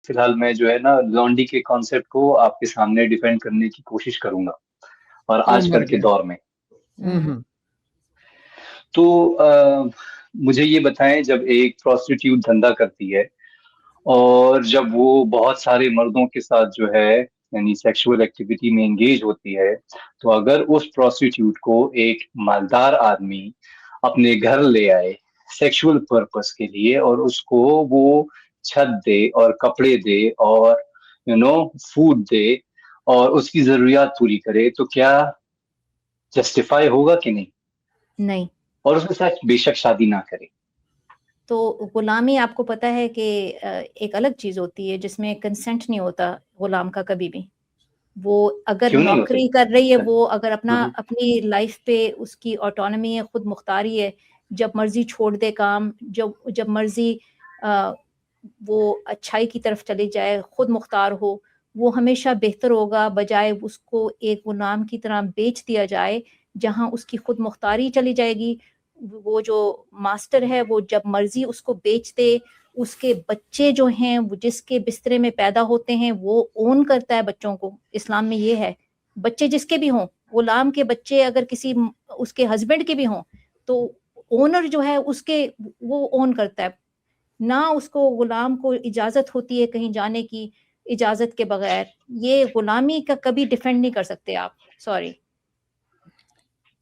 فی الحال میں جو ہے نا لانڈی کے کانسیپٹ کو آپ کے سامنے ڈیفینڈ کرنے کی کوشش کروں گا، اور آج کل کے دور میں تو مجھے یہ بتائیں، جب ایک پروسٹیٹیوٹ دھندا کرتی ہے اور جب وہ بہت سارے مردوں کے ساتھ جو ہے یعنی سیکشول ایکٹیویٹی میں انگیج ہوتی ہے، تو اگر اس پروسٹیٹیوٹ کو ایک مالدار آدمی اپنے گھر لے آئے سیکشول پرپس کے لیے اور اس کو وہ چھت دے اور کپڑے دے اور فوڈ دے اور اس کی ضروریات پوری کرے، تو کیا جسٹیفائی ہوگا کہ نہیں؟ اور اس کے ساتھ بے شک شادی نہ کرے تو غلامی آپ کو پتہ ہے کہ ایک الگ چیز ہوتی ہے جس میں کنسنٹ نہیں ہوتا غلام کا کبھی بھی. وہ اگر نوکری کر رہی ہے، وہ اگر اپنی لائف پہ اس کی آٹونومی ہے، خود مختاری ہے، جب مرضی چھوڑ دے کام، جب مرضی وہ اچھائی کی طرف چلی جائے، خود مختار ہو، وہ ہمیشہ بہتر ہوگا بجائے اس کو ایک غلام کی طرح بیچ دیا جائے جہاں اس کی خود مختاری چلی جائے گی. وہ جو ماسٹر ہے وہ جب مرضی اس کو بیچ دے، اس کے بچے جو ہیں وہ جس کے بسترے میں پیدا ہوتے ہیں وہ اون کرتا ہے بچوں کو. اسلام میں یہ ہے، بچے جس کے بھی ہوں، غلام کے بچے اگر کسی اس کے ہسبینڈ کے بھی ہوں تو اونر جو ہے اس کے وہ اون کرتا ہے، نہ اس کو غلام کو اجازت ہوتی ہے کہیں جانے کی اجازت کے بغیر. یہ غلامی کا کبھی ڈیفینڈ نہیں کر سکتے آپ. سوری.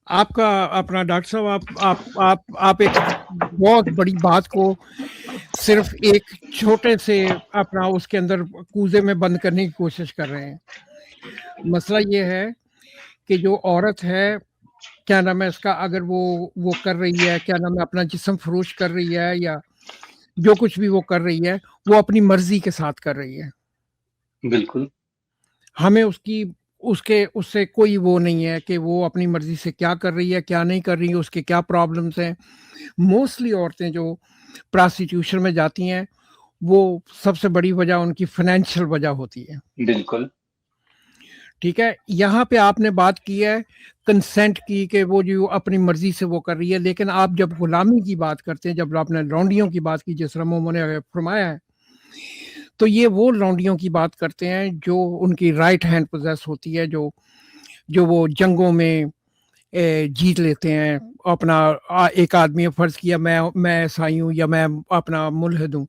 آپ کا اپنا ڈاکٹر صاحب آپ ایک بہت بڑی بات کو صرف ایک چھوٹے سے اپنا اس کے اندر کوزے میں بند کرنے کی کوشش کر رہے ہیں. مسئلہ یہ ہے کہ جو عورت ہے، کیا نام ہے اس کا، اگر وہ کر رہی ہے، کیا نام ہے، اپنا جسم فروش کر رہی ہے یا جو کچھ بھی وہ کر رہی ہے، وہ اپنی مرضی کے ساتھ کر رہی ہے. بالکل. ہمیں اس سے کوئی وہ نہیں ہے کہ وہ اپنی مرضی سے کیا کر رہی ہے، کیا نہیں کر رہی ہے، اس کے کیا پرابلمس ہیں. موسٹلی عورتیں جو پراسٹیٹیوشن میں جاتی ہیں وہ سب سے بڑی وجہ ان کی فائنینشیل وجہ ہوتی ہے. بالکل ٹھیک ہے. یہاں پہ آپ نے بات کی ہے کنسنٹ کی کہ وہ جو اپنی مرضی سے وہ کر رہی ہے، لیکن آپ جب غلامی کی بات کرتے ہیں، جب آپ نے لونڈیوں کی بات کی جس طرح مومو نے فرمایا ہے، تو یہ وہ لونڈیوں کی بات کرتے ہیں جو ان کی رائٹ ہینڈ پوزیس ہوتی ہے، جو وہ جنگوں میں جیت لیتے ہیں. اپنا ایک آدمی فرض کیا میں عیسائی ہوں یا میں اپنا ملحد ہوں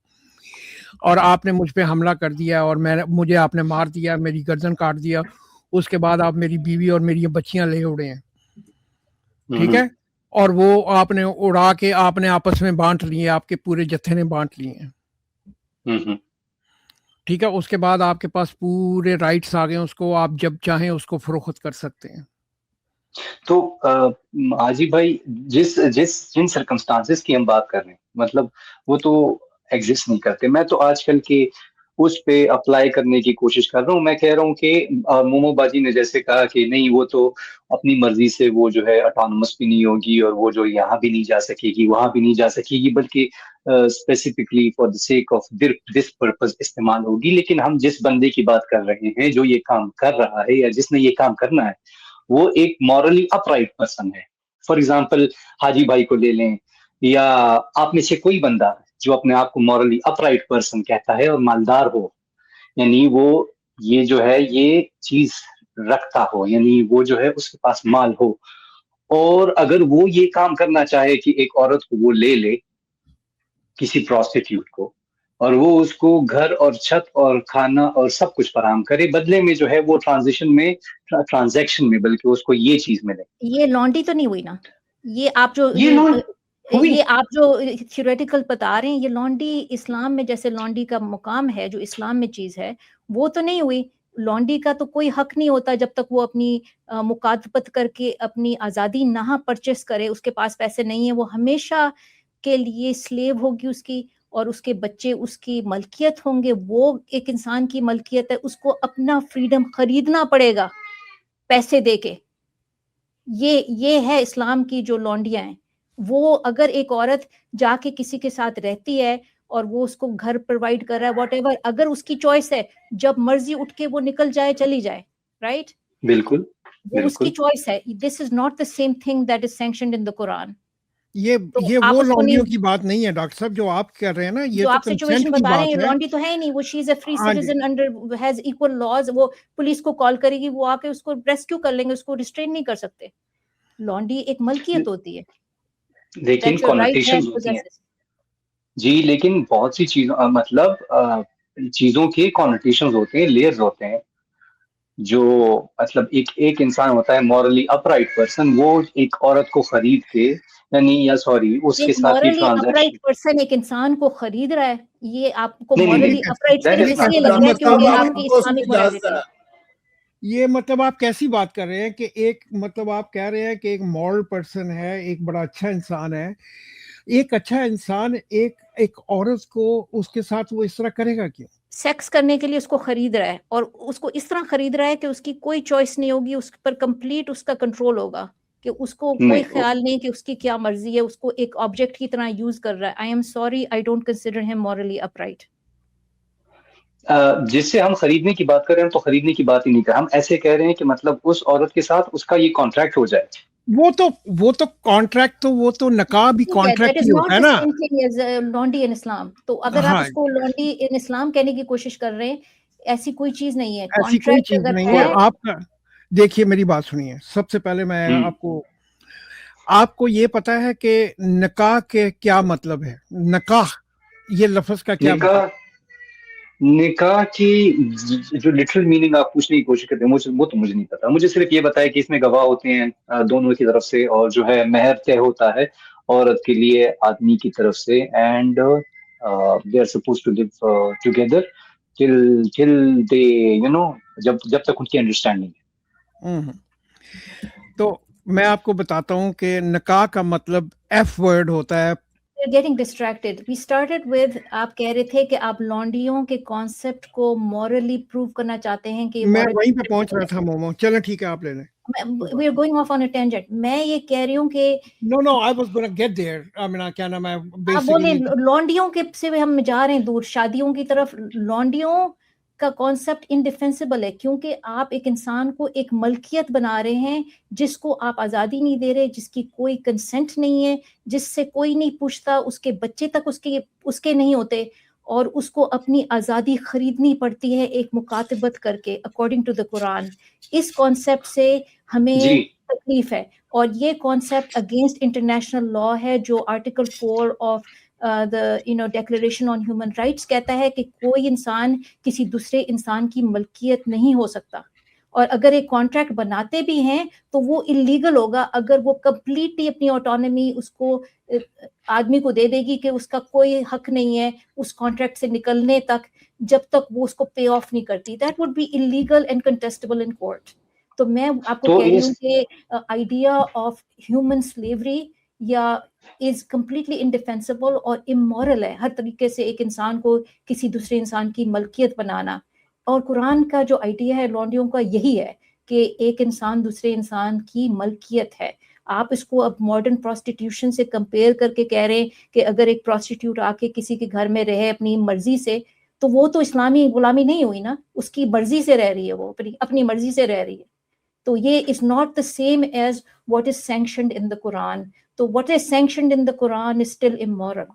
اور آپ نے مجھ پہ حملہ کر دیا اور مجھے آپ نے مار دیا، میری گردن کاٹ دیا، اس کے بعد آپ میری بیوی اور میری بچیاں لے اڑے ہیں. ٹھیک ہے. اور وہ آپ نے اڑا کے آپ نے آپس میں بانٹ لیے، آپ کے پورے جتھے نے بانٹ لیے ہیں. ٹھیک ہے. اس کے بعد آپ کے پاس پورے رائٹس آ گئے، اس کو آپ جب چاہیں اس کو فروخت کر سکتے ہیں. تو عاجی بھائی، جن سرکمسٹانسز کی ہم بات کر رہے ہیں، مطلب وہ تو ایگزسٹ نہیں کرتے. میں تو آج کل کے اس پہ اپلائی کرنے کی کوشش کر رہا ہوں. میں کہہ رہا ہوں کہ مومو باجی نے جیسے کہا کہ نہیں، وہ تو اپنی مرضی سے وہ جو ہے اٹانومس بھی نہیں ہوگی، اور وہ جو یہاں بھی نہیں جا سکے گی، وہاں بھی نہیں جا سکے گی، بلکہ specifically for the sake of this purpose استعمال ہوگی. لیکن ہم جس بندے کی بات کر رہے ہیں جو یہ کام کر رہا ہے یا جس نے یہ کام کرنا ہے، وہ ایک مورلی اپ رائٹ پرسن ہے. فار ایگزامپل حاجی بھائی کو لے لیں، یا آپ میں سے کوئی بندہ جو اپنے آپ کو مورلی اپ رائٹ پرسن کہتا ہے اور مالدار ہو، یعنی وہ یہ جو ہے یہ چیز رکھتا ہو، یعنی وہ جو ہے اس کے پاس مال ہو، اور اگر وہ یہ کام کرنا چاہے کہ ایک عورت کو وہ لے لے، کسی پروسٹیٹیوٹ کو، اور وہ اس کو گھر اور چھت اور کھانا اور سب کچھ فراہم کرے، بدلے میں جو ہے وہ ٹرانزیکشن میں بلکہ اس کو یہ چیز ملے. یہ لانڈی تو نہیں ہوئی نا؟ یہ آپ جو تھیوریٹیکل بتا رہے ہیں، یہ لانڈی اسلام میں جیسے لانڈی کا مقام ہے جو اسلام میں چیز ہے، وہ تو نہیں ہوئی. لانڈی کا تو کوئی حق نہیں ہوتا جب تک وہ اپنی مکاتبت کر کے اپنی آزادی نہ پرچیز کرے. اس کے پاس پیسے نہیں ہیں، وہ ہمیشہ کے لیے سلیو ہوگی اس کی، اور اس کے بچے اس کی ملکیت ہوں گے. وہ ایک انسان کی ملکیت ہے، اس کو اپنا فریڈم خریدنا پڑے گا پیسے دے کے. یہ ہے اسلام کی جو لونڈیاں ہیں. وہ اگر ایک عورت جا کے کسی کے ساتھ رہتی ہے اور وہ اس کو گھر پرووائڈ کر رہا ہے، واٹ ایور، اگر اس کی چوائس ہے، جب مرضی اٹھ کے وہ نکل جائے چلی جائے، رائٹ؟ بالکل وہ اس کی چوائس ہے. This is not the same thing that is sanctioned in the Quran. یہ وہ لانڈیوں کی بات نہیں ہے ڈاکٹر صاحب جو آپ کر رہے ہیں نا, یہ جو تو آپ سچویشن بتا رہے ہیں لانڈی تو ہے ہی نہیں, وہ she is a free citizen under his equal laws, وہ پولیس کو کال کرے گی, وہ آ کے اس کو ریسکیو کر لیں گے, اس کو ریسٹرین نہیں کر سکتے. لانڈی ایک ملکیت ہوتی ہے, لیکن کنوٹیشنز ہوتی ہیں جی, لیکن بہت سی چیزوں مطلب چیزوں کے کنوٹیشنز ہوتے ہیں, لیئرز ہوتے ہیں. جو مطلب ایک انسان ہوتا ہے مورلی اپرائٹ پرسن, وہ ایک عورت کو خرید کے یا سوری اس کے ساتھ یہ مورلی ٹرانزیکشن, اپرائٹ پرسن ایک انسان کو خرید رہا ہے, یہ آپ کو نہیں مورلی اپرائٹ صرف اس لیے لگ رہا ہے کیونکہ آپ کی اسلامک مورالٹی ہے. یہ مطلب آپ کیسی بات کر رہے ہیں کہ ایک مطلب آپ کہہ رہے ہیں کہ ایک مورل پرسن ہے, ایک بڑا اچھا انسان ہے, ایک اچھا انسان ایک عورت کو اس کے ساتھ وہ اس طرح کرے گا کیوں؟ سیکس کرنے کے لیے اس کو خرید رہا ہے, اور اس کو اس طرح خرید رہا ہے کہ اس کی کوئی چوائس نہیں ہوگی, اس پر کمپلیٹ اس کا کنٹرول ہوگا, کہ اس کو کوئی خیال نہیں کہ اس کی کیا مرضی ہے, اس کو ایک آبجیکٹ کی طرح یوز کر رہا ہے. I am sorry, I don't consider ہم مورلی اپرائٹ. جس سے ہم خریدنے کی بات کر رہے ہیں تو خریدنے کی بات ہی نہیں کر, ہم ایسے کہہ رہے ہیں کہ مطلب اس عورت کے ساتھ اس کا یہ کانٹریکٹ ہو جائے. وہ تو کانٹریکٹ تو وہ تو نکاح بھی کانٹریکٹ ہی ہوتا ہے نا. لانڈی ان اسلام, تو اگر آپ اس کو لانڈی ان اسلام کہنے کی کوشش کر رہے ہیں, ایسی کوئی چیز نہیں ہے. ایسی کوئی چیز نہیں ہے. آپ کا دیکھیے میری بات سنیے, سب سے پہلے میں آپ کو یہ پتا ہے کہ نکاح کے کیا مطلب ہے؟ نکاح یہ لفظ کا کیا مطلب؟ نکاح کی جو لٹرل میننگ آپ پوچھنے کی کوشش کرتے ہیں وہ تو مجھے نہیں پتا. مجھے صرف یہ بتایا کہ اس میں گواہ ہوتے ہیں دونوں کی طرف سے, اور جو ہے مہر طے ہوتا ہے عورت کے لیے آدمی کی طرف سے, and they are supposed to live together till they جب تک ان کی انڈرسٹینڈنگ ہے. تو میں آپ کو بتاتا ہوں کہ نکاح کا مطلب ایف ورڈ ہوتا ہے. Getting distracted. We started with آپ کہہ رہے تھے کہ آپ لانڈیوں کے کانسیپٹ کو مورلی پروو کرنا چاہتے ہیں کہ میں وہیں پہ پہنچ رہا تھا مومو. چلیں ٹھیک ہے آپ لے لیں. We are going off on a tangent. میں یہ کہہ رہی ہوں کہ No, I was going to get there. I mean, کیا نام ہے بولے لانڈیوں کے سے ہم جا رہے ہیں دور, شادیوں کی طرف. لانڈیوں کا کانسیپٹ انڈیفینسیبل ہے, کیونکہ آپ ایک انسان کو ایک ملکیت بنا رہے ہیں جس کو آپ آزادی نہیں دے رہے, جس کی کوئی کنسنٹ نہیں ہے, جس سے کوئی نہیں پوچھتا, اس کے بچے تک اس کے نہیں ہوتے, اور اس کو اپنی آزادی خریدنی پڑتی ہے ایک مکاتبت کر کے اکارڈنگ ٹو دا قرآن. اس کانسیپٹ سے ہمیں تکلیف ہے, اور یہ کانسیپٹ اگینسٹ انٹرنیشنل لا ہے, جو article 4 of the declaration on human rights کہتا ہے کہ کوئی انسان کسی دوسرے انسان کی ملکیت نہیں ہو سکتا. اور اگر ایک کانٹریکٹ بناتے بھی ہیں تو وہ انلیگل ہوگا اگر وہ کمپلیٹلی اپنی آٹونومی اس کو آدمی کو دے دے گی کہ اس کا کوئی حق نہیں ہے اس کانٹریکٹ سے نکلنے تک, جب تک وہ اس کو پے آف نہیں کرتی. That would be illegal and contestable in court. تو میں آپ کو کہہ رہی ہوں کہ آئیڈیا آف ہیومن سلیوری یا از کمپلیٹلی انڈیفینسیبل اور امورل ہے ہر طریقے سے, ایک انسان کو کسی دوسرے انسان کی ملکیت بنانا. اور قرآن کا جو آئیڈیا ہے لانڈیوں کا یہی ہے کہ ایک انسان دوسرے انسان کی ملکیت ہے. آپ اس کو اب ماڈرن پروسٹیٹیوشن سے کمپیئر کر کے کہہ رہے ہیں کہ اگر ایک پروسٹیٹیوٹ آ کے کسی کے گھر میں رہے اپنی مرضی سے, تو وہ تو اسلامی غلامی نہیں ہوئی نا, اس کی مرضی سے رہ رہی ہے, وہ اپنی مرضی سے رہ رہی ہے. تو یہ is not the same as what is sanctioned in the Quran. تو what is sanctioned in the Quran is still amoral.